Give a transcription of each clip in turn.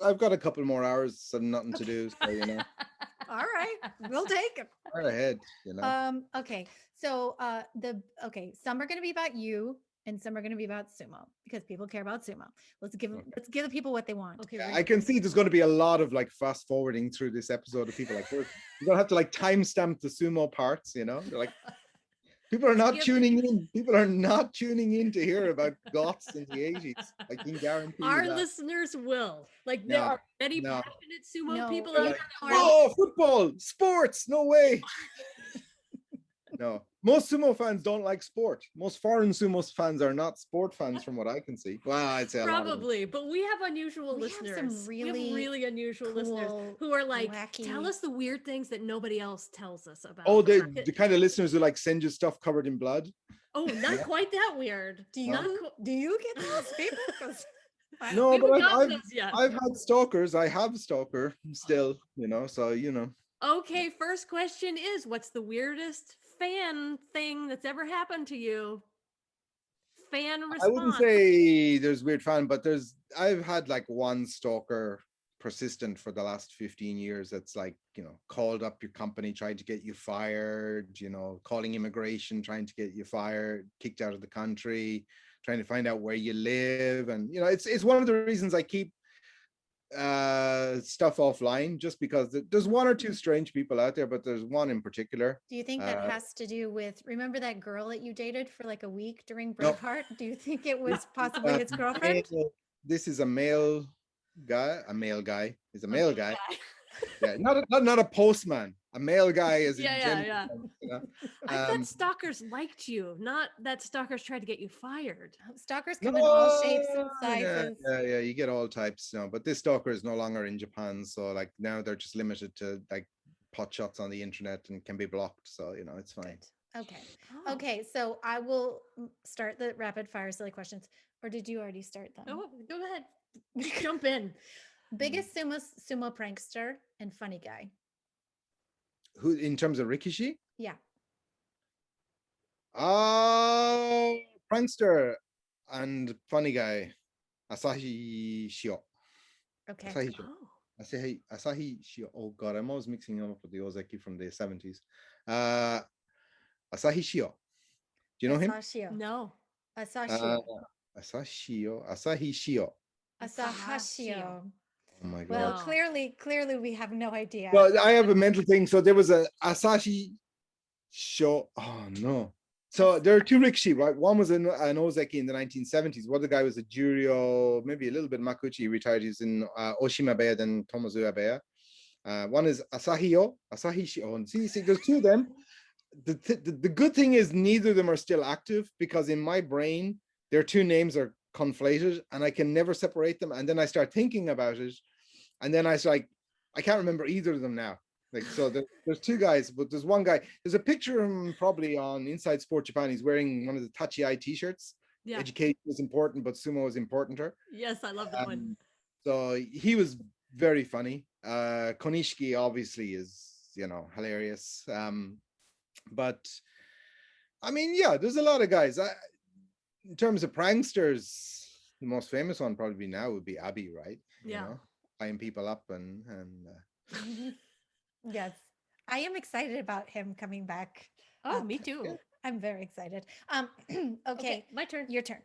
I've got a couple more hours and nothing to do, so All right, we'll take it. right ahead, Okay. So some are gonna be about you and some are gonna be about sumo because people care about sumo. Okay. Let's give the people what they want. Okay, I can see there's going to be a lot of like fast forwarding through this episode of people like, you're gonna have to like timestamp the sumo parts, They're like, people are not tuning in. People are not tuning in to hear about goths in the 80s. I can guarantee you our that. listeners will. Like there No, are many no. passionate sumo No, people They're out there like, that are oh, football, sports, no way. No, most sumo fans don't like sport. Most foreign sumo fans are not sport fans, from what I can see. Well, I'd say a lot of them. probably, but we have unusual We have listeners. some We have really really unusual listeners cool, who are like, tell wacky. us the weird things that nobody else tells us Oh, about. the kind of listeners who like send you stuff covered in blood. Oh, not Yeah. quite that weird. Do No. you get those people? 'Cause No, We but haven't gotten those yet. I've had stalkers. I have a stalker still, so Okay, first question is, what's the weirdest fan thing that's ever happened to you? Fan I wouldn't response. say there's weird fan, but I've had like one stalker persistent for the last 15 years that's like, called up your company, tried to get you fired, calling immigration, trying to get you fired, kicked out of the country, trying to find out where you live. And, it's one of the reasons I keep stuff offline, just because there's one or two strange people out there, but there's one in particular. do you think that has to do with, remember that girl that you dated for like a week during No. Braveheart? Do you think it was possibly his girlfriend? This is a male guy. A male guy is a male guy. Yeah, not a postman. A male guy is Yeah. I thought stalkers liked you, not that stalkers tried to get you fired. Stalkers come in all shapes and Yeah, sizes. yeah, you get all types now. But this stalker is no longer in Japan, so like now they're just limited to like pot shots on the internet and can be blocked. So it's fine. Good. Okay. Oh. Okay. So I will start the rapid fire silly questions. Or did you already start them? Oh, go ahead. Jump in. Biggest sumo prankster and funny guy. Who in terms of Rikishi? Yeah. Oh, prankster and funny guy, Asahi Shio. Okay. Asahi Shio. Oh. Asahi Shio. Oh God, I'm always mixing him up with the Ozeki from the 70s. Asahi Shio. Do you know him? Asashio. No. Asashio. Asahi Shio. Asahashio. Oh my God. Well, No. clearly we have no idea. Well, I have a mental thing. So there was a Asahi Shio. Oh no. So there are two rikishi, right? One was an Ozeki in the 1970s. One the guy was a Juryo, maybe a little bit Makuchi, retired. He's in Oshima Bay, then Tomozu Bay. One is Asahi Shio. And see, there's two of them. The good thing is neither of them are still active, because in my brain, their two names are conflated and I can never separate them. And then I start thinking about it. And then I can't remember either of them now. Like, so there's two guys, but there's one guy. There's a picture of him probably on Inside Sport Japan. He's wearing one of the Tachi t-shirts. Yeah. Education is important, but sumo is importanter. Yes, I love that one. So he was very funny. Konishiki obviously is, hilarious. But I mean, yeah, there's a lot of guys. In terms of pranksters, the most famous one probably now would be Abby, right? Yeah. Tying people up and Yes. I am excited about him coming back. Oh, me too. I'm very excited. Okay, my turn. your turn.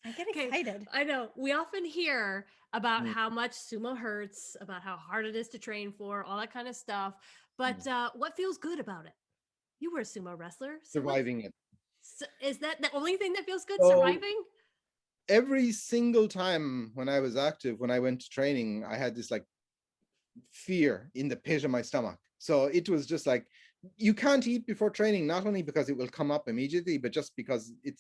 I get excited. I know. We often hear about how much sumo hurts, about how hard it is to train for, all that kind of stuff. But what feels good about it? You were a sumo wrestler. surviving it. Is that the only thing that feels good? So, surviving? Every single time when I was active, when I went to training, I had this like fear in the pit of my stomach. So it was just like, you can't eat before training, not only because it will come up immediately, but just because you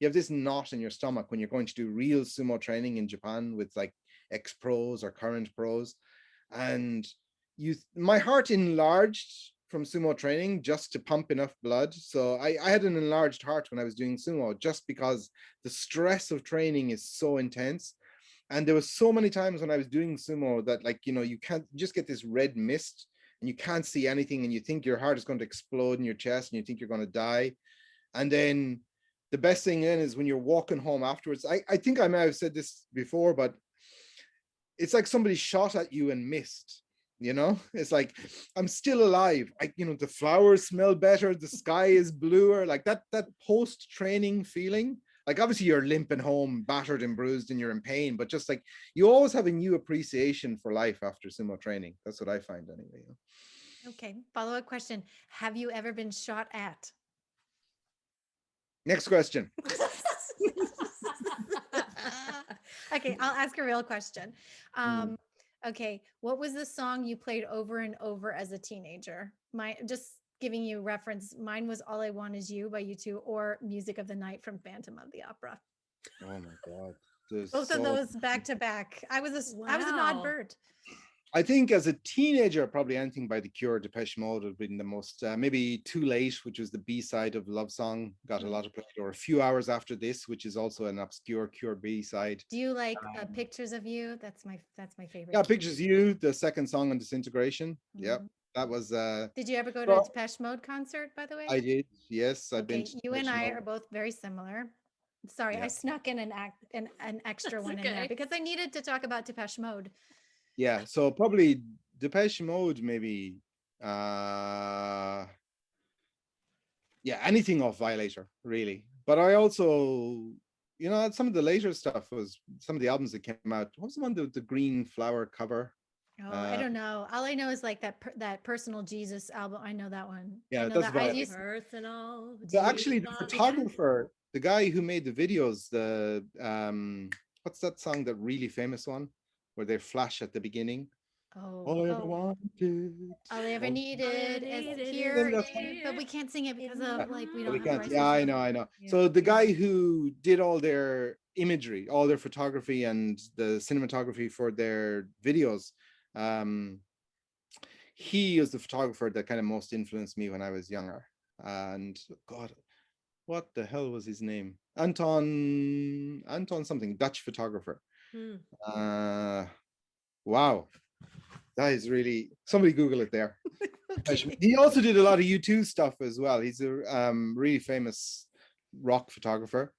have this knot in your stomach when you're going to do real sumo training in Japan with like ex-pros or current pros. And my heart enlarged from sumo training just to pump enough blood. So I had an enlarged heart when I was doing sumo, just because the stress of training is so intense. And there was so many times when I was doing sumo that, like, you can't just get this red mist and you can't see anything, and you think your heart is going to explode in your chest and you think you're going to die. And then the best thing then is when you're walking home afterwards. I think I may have said this before, but it's like somebody shot at you and missed. It's like I'm still alive. The flowers smell better, the sky is bluer, like that post-training feeling. Like obviously you're limping home, battered and bruised, and you're in pain, but just like you always have a new appreciation for life after sumo training. That's what I find anyway. Okay, follow-up question. Have you ever been shot at? Next question. Okay, I'll ask a real question. Okay, what was the song you played over and over as a teenager? Just giving you reference, mine was All I Want Is You by U2 or Music of the Night from Phantom of the Opera. Oh my God. Both of those back to back. I was an odd Wow. bird. I think as a teenager, probably anything by The Cure, Depeche Mode would have been the most, maybe Too Late, which was the B-side of Love Song, got a lot of play, or A Few Hours After This, which is also an obscure Cure B-side. Do you like Pictures of You? That's my favorite. Yeah, Pictures of You, the second song on Disintegration. Yep, that was... Did you ever go to a Depeche Mode concert, by the way? I did, yes. I've Okay, been to you and Depeche I Mode. are both very similar. Sorry, I snuck in an extra That's one in there okay. because I needed to talk about Depeche Mode. Yeah, so probably Depeche Mode, maybe. Yeah, anything off Violator, really. But I also, some of the later stuff was some of the albums that came out. What was the one with the green flower cover? Oh, I don't know. All I know is like that Personal Jesus album. I know that one. Yeah, I know that's that. I Violator. used Personal. So actually, the Jesus. photographer, the guy who made the videos, the what's that song, that really famous one where they flash at the beginning? All I ever wanted. all I ever needed is needed here, is here. but we can't sing it because of like we But don't he have can't. rights. Yeah, I know. Yeah. So the guy who did all their imagery, all their photography and the cinematography for their videos, he is the photographer that kind of most influenced me when I was younger. And God, what the hell was his name? Anton something, Dutch photographer. Wow. That is really, somebody Google it there. Okay. He also did a lot of U2 stuff as well. He's a really famous rock photographer.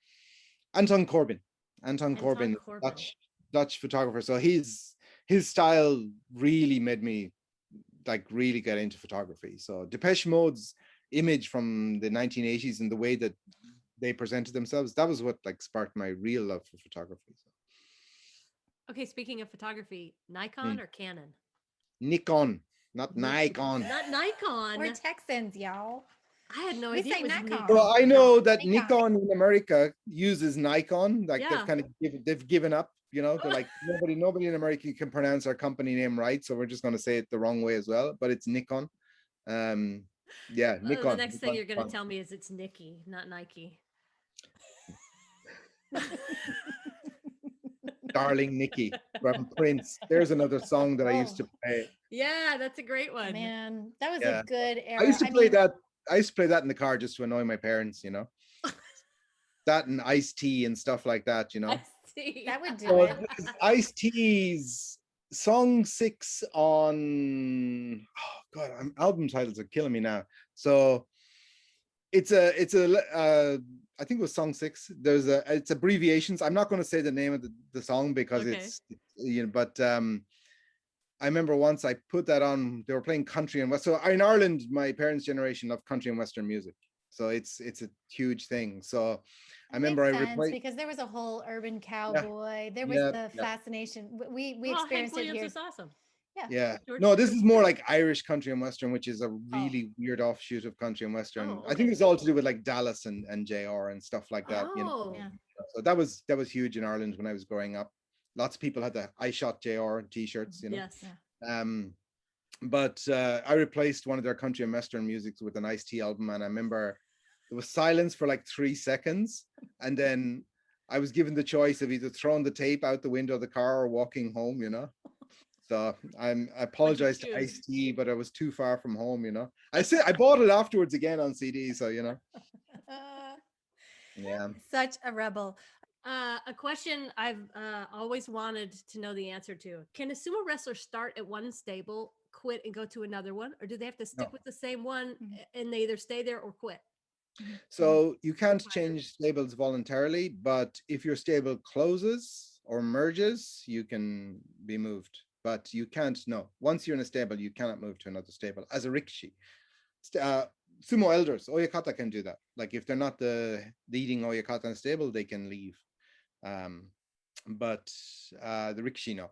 Anton Corbijn, Dutch photographer. So his style really made me like really get into photography. So Depeche Mode's image from the 1980s and the way that they presented themselves, that was what like sparked my real love for photography. So. Okay, speaking of photography, Nikon or Canon? Nikon, not Nikon. Not Nikon. We're Texans, y'all. I had no We idea say it was Nikon. Well, I know that Nikon. Nikon in America uses Nikon. Like Yeah. they've given up. They're like nobody in America can pronounce our company name right, so we're just going to say it the wrong way as well. But it's Nikon. Yeah, Nikon. The next thing you're going to tell me is it's Nikki, not Nike. Darling Nikki from Prince. There's another song that I used to play. Yeah, that's a great one. Man, that was a good era. I used to play that. I used to play that in the car just to annoy my parents, that and Ice-T and stuff like that, Ice-T. That would do it. Ice-T's song 6 on, oh God, album titles are killing me now. So it's a I think it was song 6. It's abbreviations. I'm not going to say the name of the song because it's but I remember once I put that on, they were playing country and west. So in Ireland, my parents' generation loved country and western music. So it's a huge thing. So I remember I replaced, because there was a whole urban cowboy. There was the fascination. We experienced it here. It's awesome. Yeah. No, this is more like Irish country and western, which is a really weird offshoot of country and western. I think it's all to do with like Dallas and JR and stuff like that. So that was huge in Ireland when I was growing up. Lots of people had the I Shot JR t-shirts, Yes. But I replaced one of their country and western music with an Ice-T album, and I remember there was silence for like 3 seconds, and then I was given the choice of either throwing the tape out the window of the car or walking home, So I apologize to Ice-T, but I was too far from home, I bought it afterwards again on CD, so yeah. Such a rebel. A question I've always wanted to know the answer to. Can a sumo wrestler start at one stable, quit and go to another one? Or do they have to stick with the same one and they either stay there or quit? So you can't change stables voluntarily, but if your stable closes, or merges, you can be moved, but you can't. No, once you're in a stable, you cannot move to another stable as a rikishi. Sumo elders, Oyakata can do that. Like if they're not the leading Oyakata in a stable, they can leave. But the rikishi, no.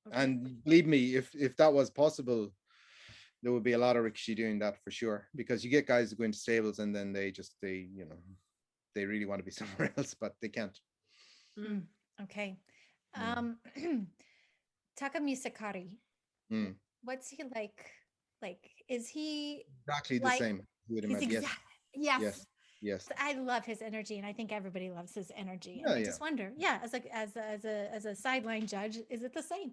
Okay. And believe me, if that was possible, there would be a lot of rikishi doing that for sure. Because you get guys who go into stables and then they really want to be somewhere else, but they can't. Mm. Okay. Takami Sakari. Mm. What's he like? Like, is he Exactly the like same. You would he's imagine. Yes. yes. Yes. Yes. So I love his energy, and I think everybody loves his energy. And Yeah, I yeah. just wonder, as a sideline judge, is it the same?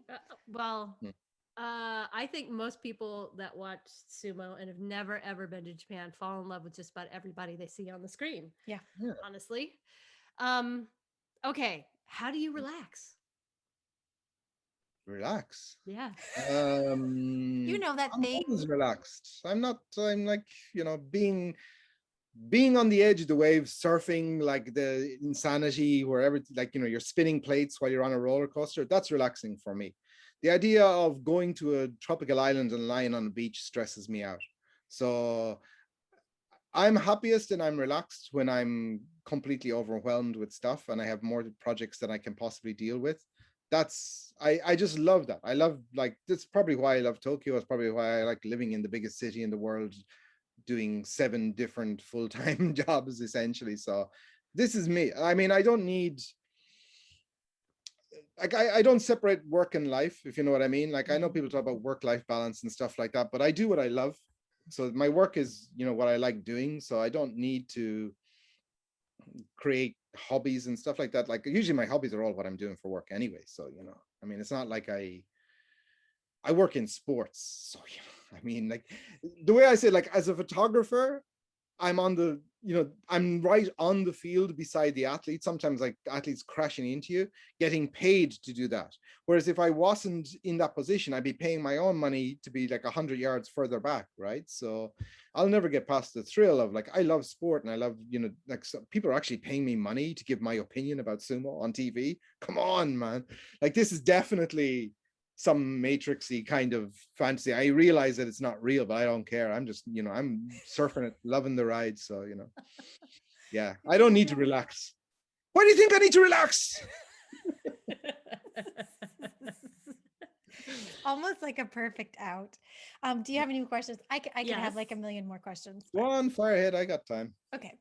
Well, Hmm. I think most people that watch sumo and have never ever been to Japan fall in love with just about everybody they see on the screen. Yeah. Yeah. Honestly. Okay. How do you relax? Relax. Yeah. You know that I'm thing. always relaxed. I'm like, being on the edge of the waves, surfing, like the insanity wherever, like, you're spinning plates while you're on a roller coaster. That's relaxing for me. The idea of going to a tropical island and lying on a beach stresses me out. So I'm happiest and I'm relaxed when I'm completely overwhelmed with stuff and I have more projects than I can possibly deal with. I just love that. I love, like, that's probably why I love Tokyo. It's probably why I like living in the biggest city in the world, doing 7 different full-time jobs essentially. So this is me. I mean, I don't need, like, I don't separate work and life, if you know what I mean. Like, I know people talk about work-life balance and stuff like that, but I do what I love. So my work is, what I like doing. So I don't need to create hobbies and stuff like that. Like, usually my hobbies are all what I'm doing for work anyway. So, I mean, it's not like I work in sports. So, I mean, like, the way I say, like, as a photographer, I'm on the, I'm right on the field beside the athlete. Sometimes, like, athletes crashing into you, getting paid to do that. Whereas if I wasn't in that position, I'd be paying my own money to be like 100 yards further back, right? So I'll never get past the thrill of, like, I love sport and I love, like, people are actually paying me money to give my opinion about sumo on TV. Come on, man. Like, this is definitely some matrixy kind of fantasy. I realize that it's not real, but I don't care. I'm just, I'm surfing it, loving the ride. So, yeah, I don't need to relax. Why do you think I need to relax? Almost like a perfect out. Do you have any questions? I could have Yes. like a million more questions. Go But on, fire ahead. I got time. okay.